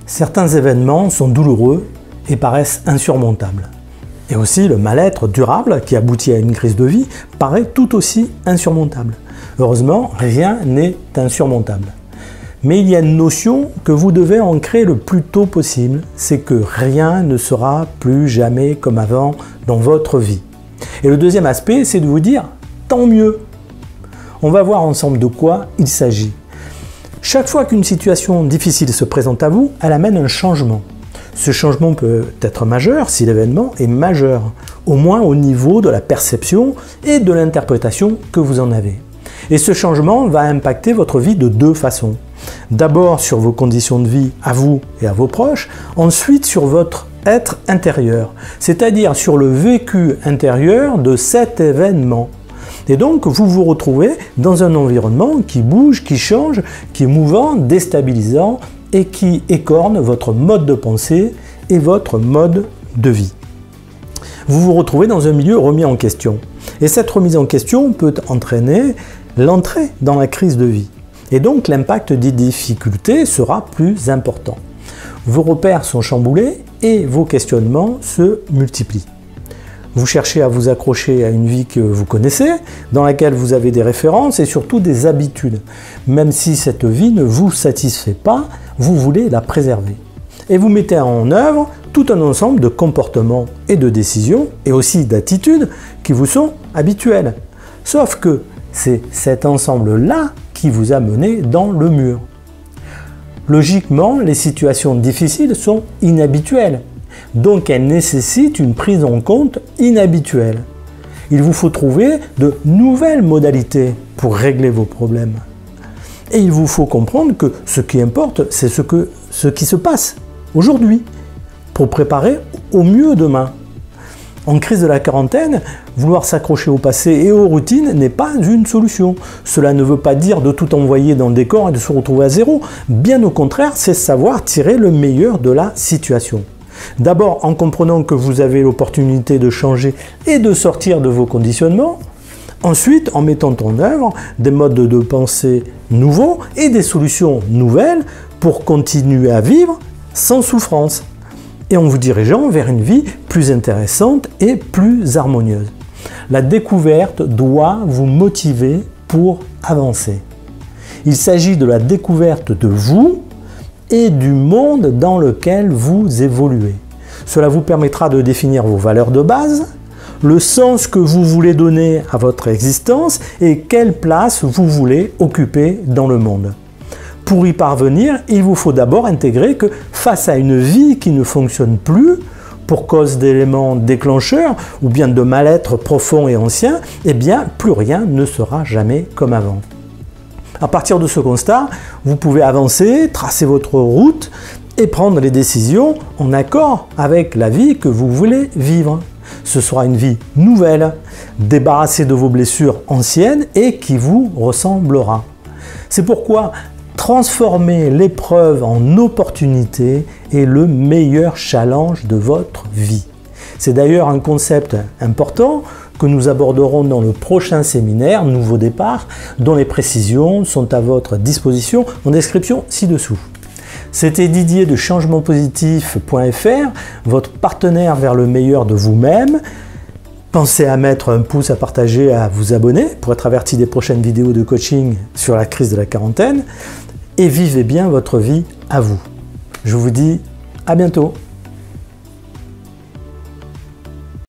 Certains événements sont douloureux et paraissent insurmontables. Et aussi le mal-être durable qui aboutit à une crise de vie paraît tout aussi insurmontable. Heureusement, rien n'est insurmontable. Mais il y a une notion que vous devez ancrer le plus tôt possible, c'est que rien ne sera plus jamais comme avant dans votre vie. Et le deuxième aspect, c'est de vous dire « tant mieux ». On va voir ensemble de quoi il s'agit. Chaque fois qu'une situation difficile se présente à vous, elle amène un changement. Ce changement peut être majeur si l'événement est majeur, au moins au niveau de la perception et de l'interprétation que vous en avez. Et ce changement va impacter votre vie de deux façons. D'abord sur vos conditions de vie à vous et à vos proches, ensuite sur votre être intérieur, c'est-à-dire sur le vécu intérieur de cet événement. Et donc vous vous retrouvez dans un environnement qui bouge, qui change, qui est mouvant, déstabilisant et qui écorne votre mode de pensée et votre mode de vie. Vous vous retrouvez dans un milieu remis en question. Et cette remise en question peut entraîner l'entrée dans la crise de vie. Et donc l'impact des difficultés sera plus important. Vos repères sont chamboulés et vos questionnements se multiplient. Vous cherchez à vous accrocher à une vie que vous connaissez, dans laquelle vous avez des références et surtout des habitudes. Même si cette vie ne vous satisfait pas, vous voulez la préserver. Et vous mettez en œuvre tout un ensemble de comportements et de décisions, et aussi d'attitudes qui vous sont habituelles. Sauf que c'est cet ensemble-là qui vous a mené dans le mur. Logiquement, les situations difficiles sont inhabituelles, donc elles nécessitent une prise en compte inhabituelle. Il vous faut trouver de nouvelles modalités pour régler vos problèmes. Et il vous faut comprendre que ce qui importe, c'est ce qui se passe aujourd'hui, pour préparer au mieux demain. En crise de la quarantaine, vouloir s'accrocher au passé et aux routines n'est pas une solution. Cela ne veut pas dire de tout envoyer dans le décor et de se retrouver à zéro. Bien au contraire, c'est savoir tirer le meilleur de la situation. D'abord en comprenant que vous avez l'opportunité de changer et de sortir de vos conditionnements. Ensuite, en mettant en œuvre des modes de pensée nouveaux et des solutions nouvelles pour continuer à vivre sans souffrance. Et en vous dirigeant vers une vie plus intéressante et plus harmonieuse. La découverte doit vous motiver pour avancer. Il s'agit de la découverte de vous et du monde dans lequel vous évoluez. Cela vous permettra de définir vos valeurs de base, le sens que vous voulez donner à votre existence et quelle place vous voulez occuper dans le monde. Pour y parvenir, il vous faut d'abord intégrer que face à une vie qui ne fonctionne plus, pour cause d'éléments déclencheurs ou bien de mal-être profond et ancien, eh bien plus rien ne sera jamais comme avant. À partir de ce constat, vous pouvez avancer, tracer votre route et prendre les décisions en accord avec la vie que vous voulez vivre. Ce sera une vie nouvelle, débarrassée de vos blessures anciennes et qui vous ressemblera. C'est pourquoi transformer l'épreuve en opportunité est le meilleur challenge de votre vie. C'est d'ailleurs un concept important que nous aborderons dans le prochain séminaire Nouveau Départ, dont les précisions sont à votre disposition en description ci-dessous. C'était Didier de changementpositif.fr, votre partenaire vers le meilleur de vous-même. Pensez à mettre un pouce, à partager, à vous abonner pour être averti des prochaines vidéos de coaching sur la crise de la quarantaine. Et vivez bien votre vie à vous. Je vous dis à bientôt.